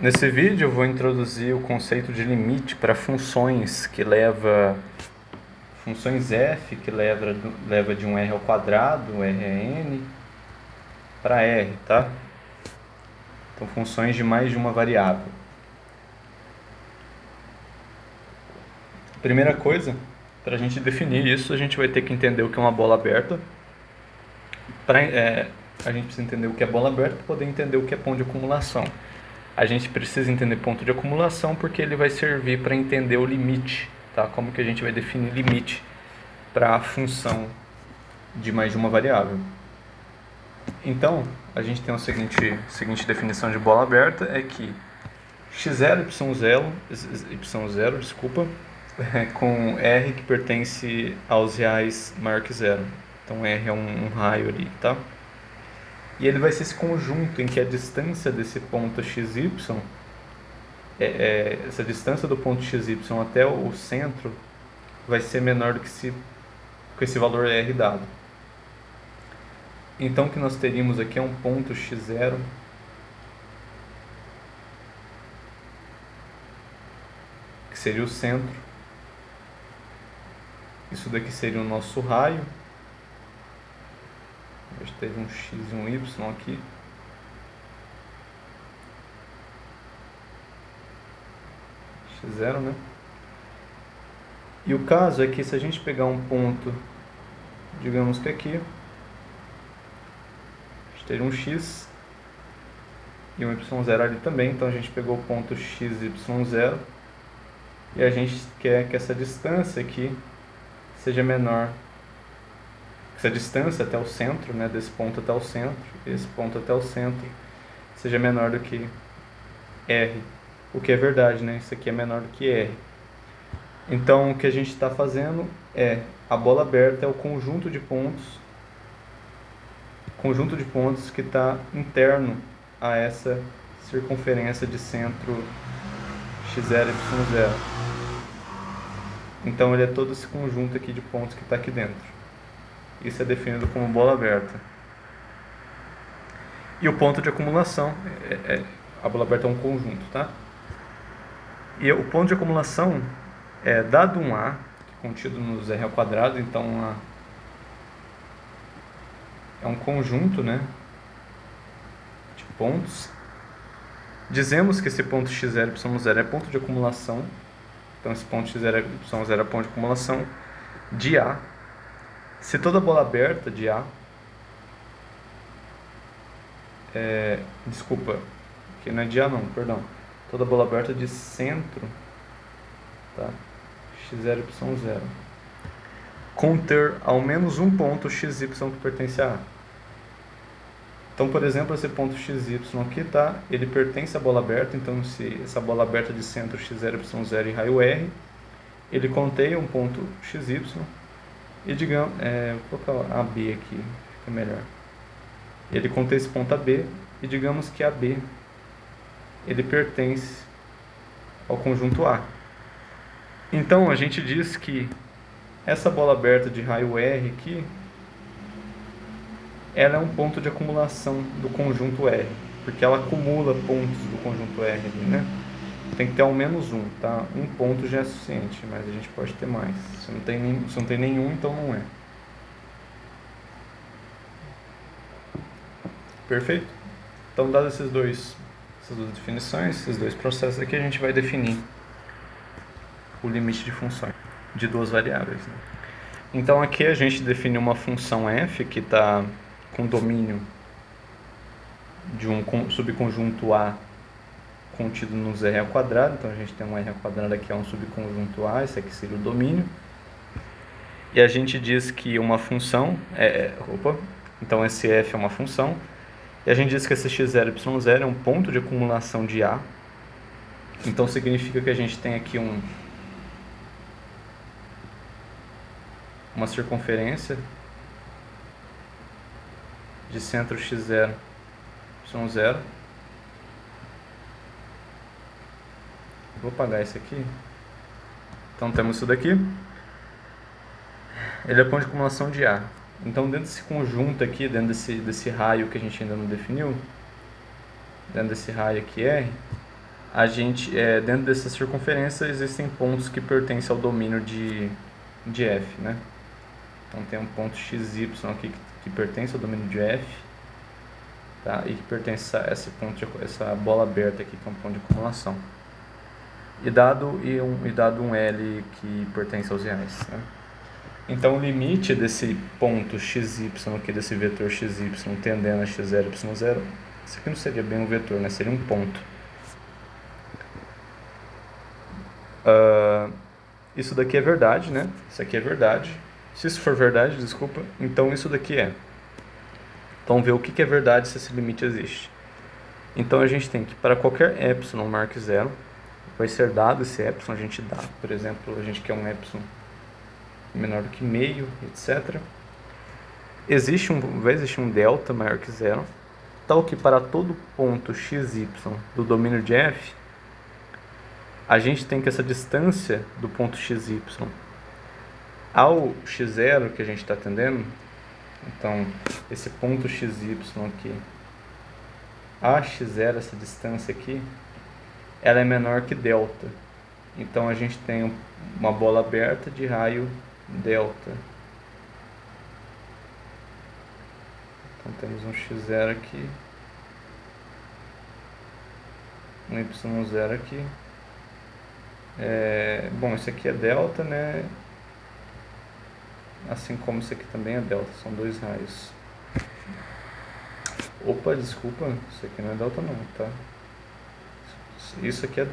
Nesse vídeo eu vou introduzir o conceito de limite para funções funções f que leva de um r ao quadrado, r é n, para r, tá? Então funções de mais de uma variável. Primeira coisa, para a gente definir isso, a gente vai ter que entender o que é uma bola aberta. A gente precisa entender o que é bola aberta para poder entender o que é ponto de acumulação. A gente precisa entender ponto de acumulação porque ele vai servir para entender o limite, tá? Como que a gente vai definir limite para a função de mais de uma variável. Então, a gente tem a seguinte definição de bola aberta, é que x0, y0, desculpa, com r que pertence aos reais maior que zero. Então r é um raio ali, tá? E ele vai ser esse conjunto em que a distância desse ponto xy, essa distância do ponto xy até o centro, vai ser menor do que com esse valor r dado. Então o que nós teríamos aqui é um ponto x0 que seria o centro. Isso daqui seria o nosso raio. A gente teve um x e um y aqui. x0, né? E o caso é que se a gente pegar um ponto, digamos que aqui, a gente teria um x e um y0 ali também. Então a gente pegou o ponto x, y0 e a gente quer que essa distância aqui seja menor, essa distância até o centro, né, desse ponto até o centro, esse ponto até o centro, seja menor do que r, o que é verdade, né? Isso aqui é menor do que r. Então o que a gente está fazendo é, a bola aberta é o conjunto de pontos que está interno a essa circunferência de centro x0 e y0. Então ele é todo esse conjunto aqui de pontos que está aqui dentro. Isso é definido como bola aberta. E o ponto de acumulação, a bola aberta é um conjunto, tá? E o ponto de acumulação é dado um A, contido nos r ao quadrado, então é um conjunto, né, de pontos. Dizemos que esse ponto x0 e y0 é ponto de acumulação. Então esse ponto x0 e y0 é ponto de acumulação de A. Se toda bola aberta de A, desculpa, que não é de A não, perdão. Toda bola aberta de centro, tá? x0 e y0 conter ao menos um ponto xy que pertence a A. Então, por exemplo, esse ponto xy aqui, tá? Ele pertence à bola aberta, então se essa bola aberta de centro x0, y0 e raio r, ele contém um ponto xy e digamos, vou colocar AB aqui, fica melhor. Ele contém esse ponto AB e digamos que AB ele pertence ao conjunto A. Então a gente diz que essa bola aberta de raio R aqui, ela é um ponto de acumulação do conjunto R, porque ela acumula pontos do conjunto R ali, né? Tem que ter ao menos um, tá? Um ponto já é suficiente, mas a gente pode ter mais. Se não tem nenhum, então não é. Perfeito? Então, dadas essas duas definições, esses dois processos aqui, a gente vai definir o limite de funções de duas variáveis, né? Então, aqui a gente define uma função f que está com domínio de um subconjunto A contido nos r ao quadrado. Então a gente tem um r ao quadrado aqui, é um subconjunto A, esse aqui seria o domínio. E a gente diz que uma função então esse f é uma função. E a gente diz que esse x0 e y0 é um ponto de acumulação de A. Então significa que a gente tem aqui uma circunferência de centro x0, y0. Vou apagar isso aqui. Então temos isso daqui. Ele é ponto de acumulação de A. Então dentro desse conjunto aqui, dentro desse raio que a gente ainda não definiu, dentro desse raio aqui R, dentro dessa circunferência existem pontos que pertencem ao domínio de f, né? Então tem um ponto xy aqui que pertence ao domínio de f, tá? E que pertence a essa bola aberta aqui, que é um ponto de acumulação. E dado um L que pertence aos reais, né? Então o limite desse ponto xy aqui, desse vetor xy tendendo a x0, y0, isso aqui não seria bem um vetor, né? Seria um ponto. Isso daqui é verdade, né? Isso aqui é verdade. Se isso for verdade, desculpa, então isso daqui é. Então ver o que é verdade se esse limite existe. Então a gente tem que, para qualquer epsilon marque 0, vai ser dado esse epsilon, a gente dá. Por exemplo, a gente quer um epsilon menor do que meio, etc. Vai existir um delta maior que 0, tal que para todo ponto xy do domínio de f, a gente tem que essa distância do ponto xy ao x0 que a gente está atendendo, então esse ponto xy aqui, a x0, essa distância aqui, ela é menor que delta. Então a gente tem uma bola aberta de raio delta. Então temos um x0 aqui, um y0 aqui. Bom, isso aqui é delta, né? Assim como isso aqui também é delta, são dois raios. Opa, desculpa, isso aqui não é delta não, tá? Isso aqui é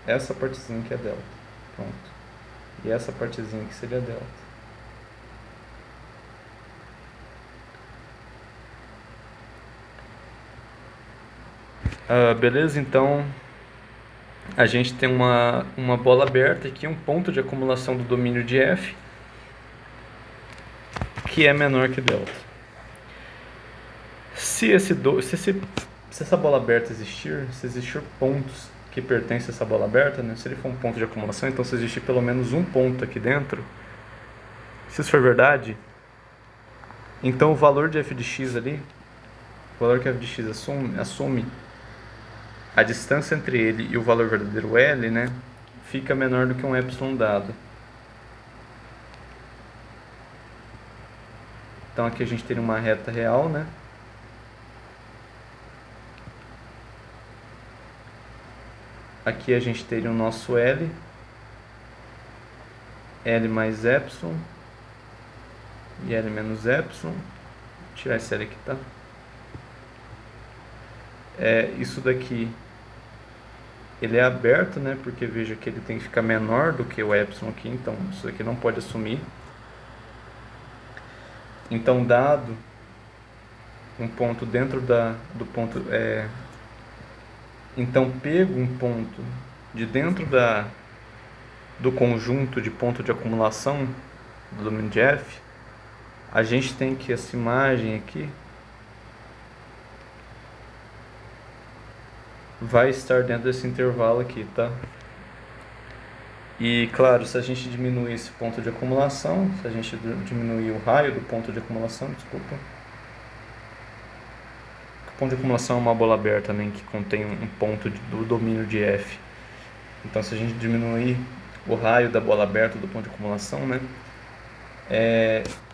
essa partezinha que é delta, pronto. E essa partezinha aqui seria delta. Beleza, então a gente tem uma bola aberta aqui, um ponto de acumulação do domínio de f, que é menor que delta. Se essa bola aberta existir, se existir pontos que pertencem a essa bola aberta, né? Se ele for um ponto de acumulação, então se existir pelo menos um ponto aqui dentro, se isso for verdade, então o valor de f de x ali, o valor que f de x assume a distância entre ele e o valor verdadeiro L, né, fica menor do que um epsilon dado. Então aqui a gente tem uma reta real, né? Aqui a gente teria o nosso L mais epsilon e L menos epsilon. Vou tirar esse L aqui, tá? Isso daqui, ele é aberto, né? Porque veja que ele tem que ficar menor do que o epsilon aqui, então isso aqui não pode assumir. Então, dado um ponto dentro do ponto... Então, pego um ponto de dentro do conjunto de ponto de acumulação do domínio de f, a gente tem que essa imagem aqui vai estar dentro desse intervalo aqui, tá? E, claro, se a gente diminuir esse ponto de acumulação, se a gente diminuir o raio do ponto de acumulação, desculpa. O ponto de acumulação é uma bola aberta também, que contém um ponto do domínio de f. Então, se a gente diminuir o raio da bola aberta do ponto de acumulação, né,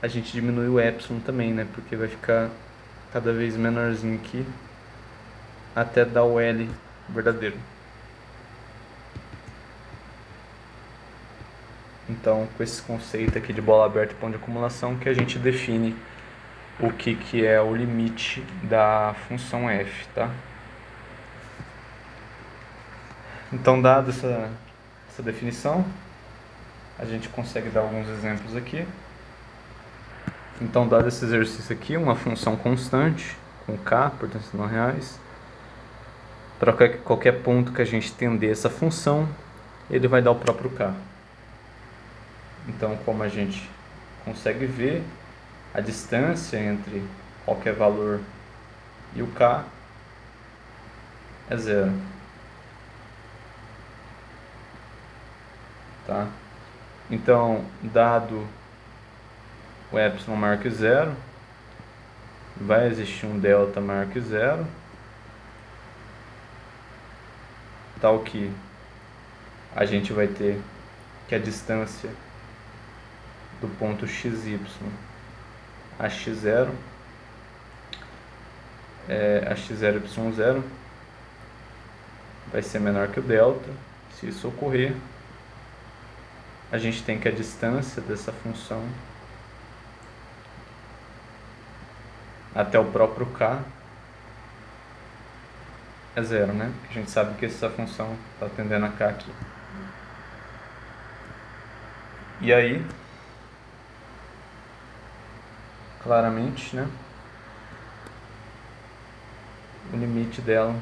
a gente diminui o epsilon também, né, porque vai ficar cada vez menorzinho aqui, até dar o L verdadeiro. Então, com esse conceito aqui de bola aberta e ponto de acumulação, que a gente define o que é o limite da função f, tá? Então, dado essa definição, a gente consegue dar alguns exemplos aqui. Então, dado esse exercício aqui, uma função constante, com k pertencendo a reais, para qualquer ponto que a gente tender essa função, ele vai dar o próprio k. Então, como a gente consegue ver, a distância entre qualquer valor e o k é zero. Tá? Então, dado o epsilon maior que zero, vai existir um delta maior que zero. tal que a gente vai ter que a distância do ponto xy a x0 a x0 y0 vai ser menor que o delta. Se isso ocorrer, a gente tem que a distância dessa função até o próprio k é zero, né? Porque a gente sabe que essa função está tendendo a k aqui. E aí, claramente, né? O limite dela,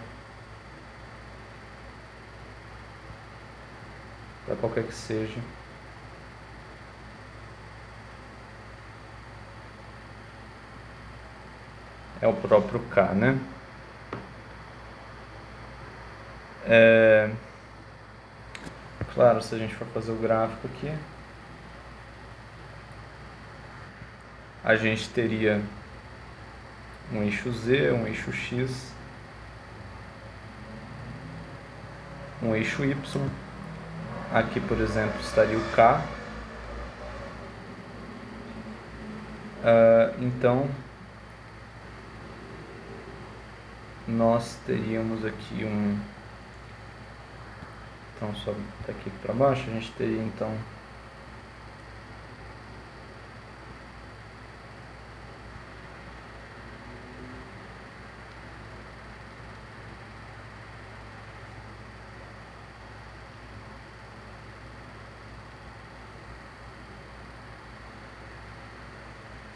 para qualquer que seja, é o próprio k, né? Claro, se a gente for fazer o gráfico aqui, a gente teria um eixo z, um eixo x, um eixo y. Aqui, por exemplo, estaria o k. Então, nós teríamos aqui então, só daqui para baixo, a gente teria então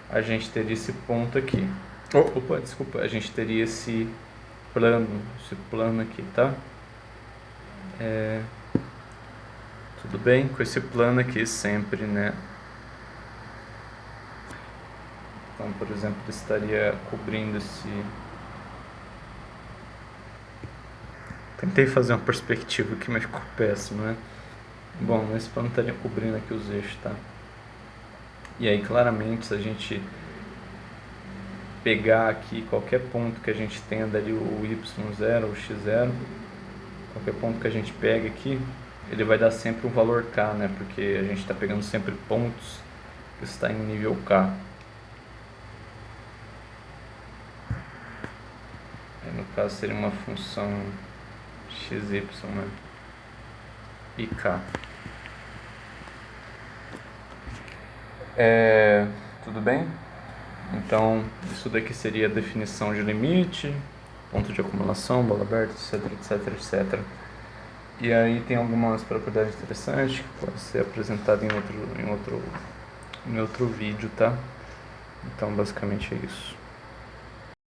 a gente teria esse ponto aqui. Opa, desculpa, a gente teria esse plano aqui, tá? Tudo bem? Com esse plano aqui sempre, né? Então, por exemplo, ele estaria cobrindo esse... Tentei fazer uma perspectiva aqui, mas ficou péssimo, né? Bom, esse plano estaria cobrindo aqui os eixos, tá? E aí, claramente, se a gente pegar aqui qualquer ponto que a gente tenha dali, o y0, o x0, qualquer ponto que a gente pega aqui, ele vai dar sempre um valor k, né? Porque a gente está pegando sempre pontos que está em nível k. Aí, no caso, seria uma função xy, né? E k. Tudo bem? Então, isso daqui seria a definição de limite, ponto de acumulação, bola aberta, etc, etc, etc. E aí tem algumas propriedades interessantes que podem ser apresentadas em outro vídeo, tá? Então, basicamente é isso.